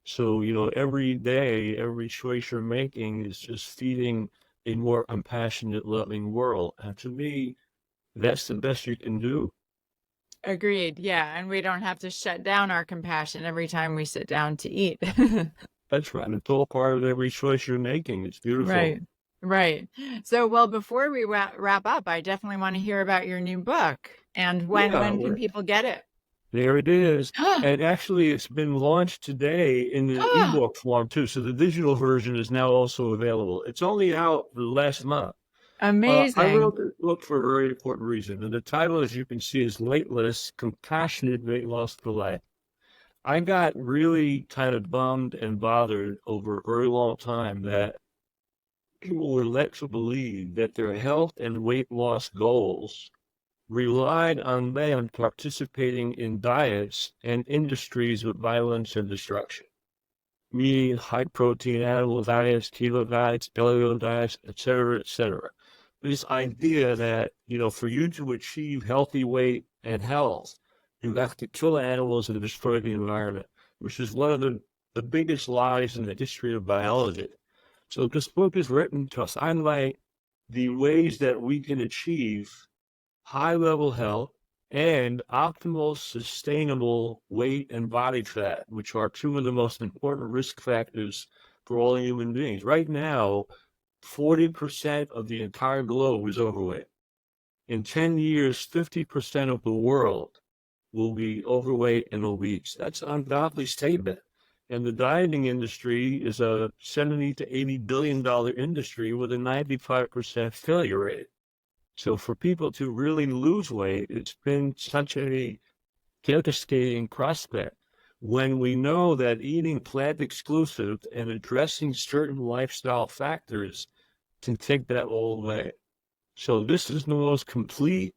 So, every day, every choice you're making is just feeding a more compassionate, loving world. And to me, that's the best you can do. Agreed. Yeah. And we don't have to shut down our compassion every time we sit down to eat. That's right. It's all part of every choice you're making. It's beautiful. Right. Right. So, well, before we wrap up, I definitely want to hear about your new book and when can people get it? There it is. And actually, it's been launched today in the ebook form too. So the digital version is now also available. It's only out the last month. Amazing. I wrote this book for a very important reason. And the title, as you can see, is Weightless, Compassionate Weight Loss for Life. I got really kind of bummed and bothered over a very long time that people were led to believe that their health and weight loss goals relied on them participating in diets and industries with violence and destruction. meat, high protein animal diets, keto diets, paleo diets, et cetera, et cetera. This idea that, for you to achieve healthy weight and health, you have to kill animals and destroy the environment, which is one of the biggest lies in the history of biology. So this book is written to highlight the ways that we can achieve high-level health and optimal sustainable weight and body fat, which are two of the most important risk factors for all human beings. Right now, 40% of the entire globe is overweight. In 10 years, 50% of the world will be overweight and obese. That's an ungodly statement. And the dieting industry is a $70 to $80 billion industry with a 95% failure rate. So for people to really lose weight, it's been such a devastating prospect when we know that eating plant exclusive and addressing certain lifestyle factors can take that all away. So this is the most complete,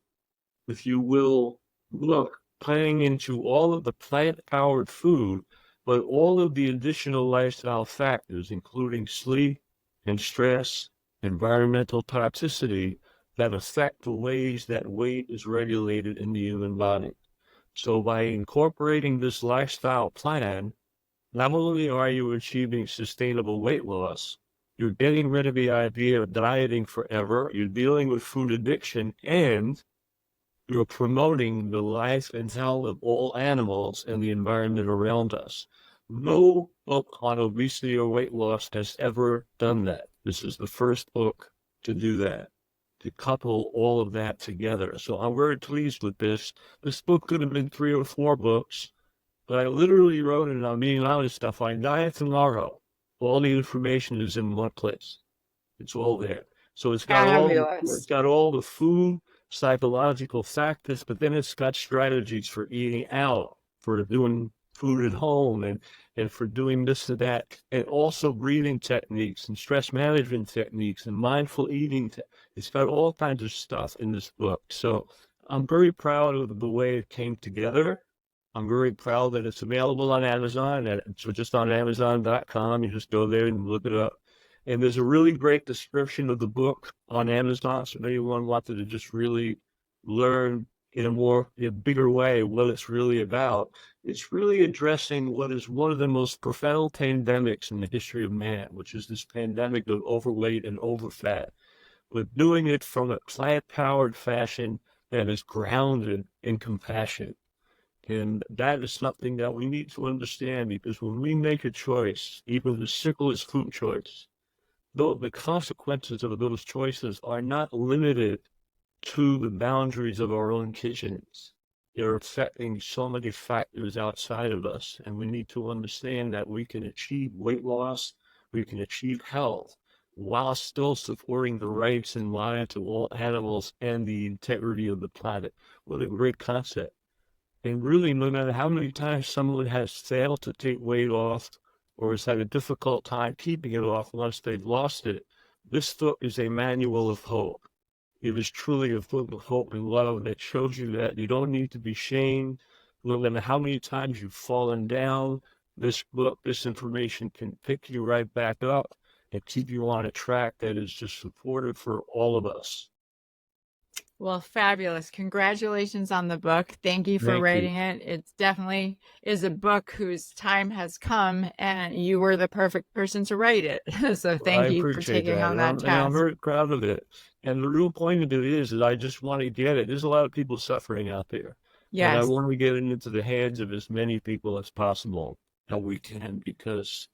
if you will, look, playing into all of the plant-powered food, but all of the additional lifestyle factors, including sleep and stress, environmental toxicity, that affect the ways that weight is regulated in the human body. So by incorporating this lifestyle plan, not only are you achieving sustainable weight loss, you're getting rid of the idea of dieting forever, you're dealing with food addiction, and you're promoting the life and health of all animals and the environment around us. No book on obesity or weight loss has ever done that. This is the first book to do that, to couple all of that together. So I'm very pleased with this. This book could have been 3 or 4 books, but I literally wrote it, and I'm being honest, if I die tomorrow, all the information is in one place. It's all there. So it's got all the food, psychological factors, but then it's got strategies for eating out, for doing food at home, and for doing this and that, and also breathing techniques and stress management techniques and mindful eating. It's got all kinds of stuff in this book. So I'm very proud of the way it came together. I'm very proud that it's available on Amazon. It's just on Amazon.com. You just go there and look it up. And there's a really great description of the book on Amazon. So if anyone wanted to just really learn in a bigger way what it's really about, it's really addressing what is one of the most profound pandemics in the history of man, which is this pandemic of overweight and overfat. But doing it from a plant-powered fashion that is grounded in compassion. And that is something that we need to understand, because when we make a choice, even the simplest food choice, the consequences of those choices are not limited to the boundaries of our own kitchens. They're affecting so many factors outside of us, and we need to understand that we can achieve weight loss, we can achieve health, while still supporting the rights and lives of all animals and the integrity of the planet. What a great concept. And really, no matter how many times someone has failed to take weight off or has had a difficult time keeping it off once they've lost it, this book is a manual of hope. It is truly a book of hope and love that shows you that you don't need to be shamed. No matter how many times you've fallen down, this book, this information can pick you right back up and keep you on a track that is just supportive for all of us. Well, fabulous. Congratulations on the book. Thank you for writing it. It definitely is a book whose time has come, and you were the perfect person to write it. So thank you for taking on that task. And I'm very proud of it. And the real point of it is that I just want to get it. There's a lot of people suffering out there. Yes. And I want to get it into the hands of as many people as possible that we can, because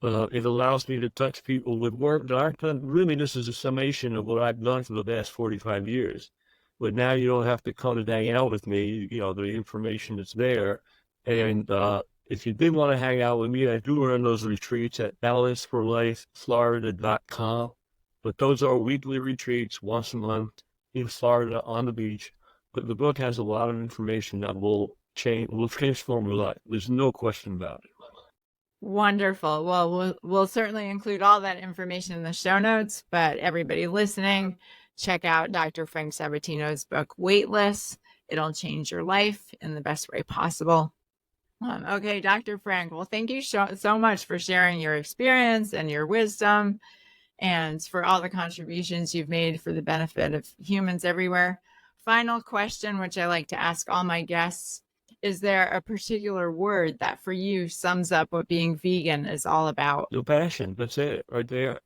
it allows me to touch people with work that I've done. Really, this is a summation of what I've done for the past 45 years. But now you don't have to come and hang out with me. The information is there. And if you did want to hang out with me, I do run those retreats at balanceforlifeflorida.com. But those are weekly retreats once a month in Florida on the beach. But the book has a lot of information that will transform your life. There's no question about it. Wonderful. Well, we'll certainly include all that information in the show notes, but everybody listening, check out Dr. Frank Sabatino's book, Weightless. It'll change your life in the best way possible. Okay, Dr. Frank. Well, thank you so much for sharing your experience and your wisdom and for all the contributions you've made for the benefit of humans everywhere. Final question, which I like to ask all my guests. Is there a particular word that for you sums up what being vegan is all about? The passion, that's it, right there.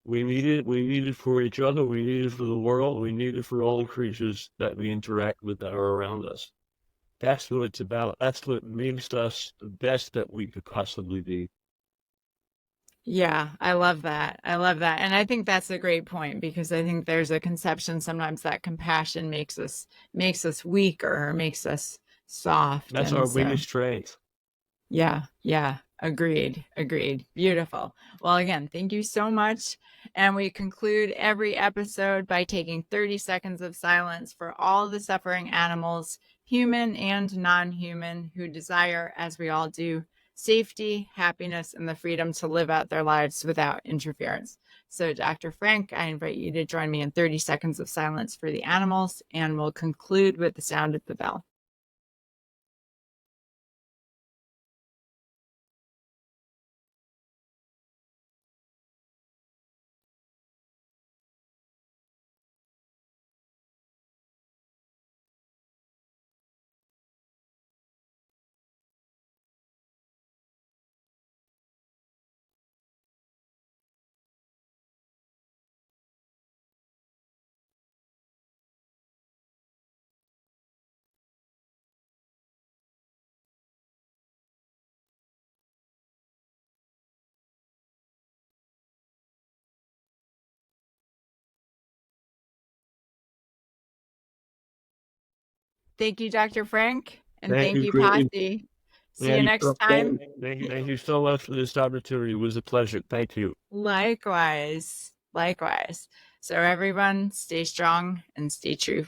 We need it for each other, we need it for the world, we need it for all the creatures that we interact with that are around us. That's what it's about. That's what makes us the best that we could possibly be. Yeah, I love that. I love that. And I think that's a great point because I think there's a conception sometimes that compassion makes us weaker or makes us soft. That's And our so biggest strength. yeah, agreed. Beautiful. Well, again, thank you so much. And we conclude every episode by taking 30 seconds of silence for all the suffering animals, human and non-human, who desire, as we all do, safety, happiness, and the freedom to live out their lives without interference. So, Dr. Frank, I invite you to join me in 30 seconds of silence for the animals, and we'll conclude with the sound of the bell. Thank you, Dr. Frank, and Thank thank you, you, Chris. Posse. See you Thank next time. thank you so much for this opportunity. It was a pleasure. Thank you. Likewise. So everyone, stay strong and stay true.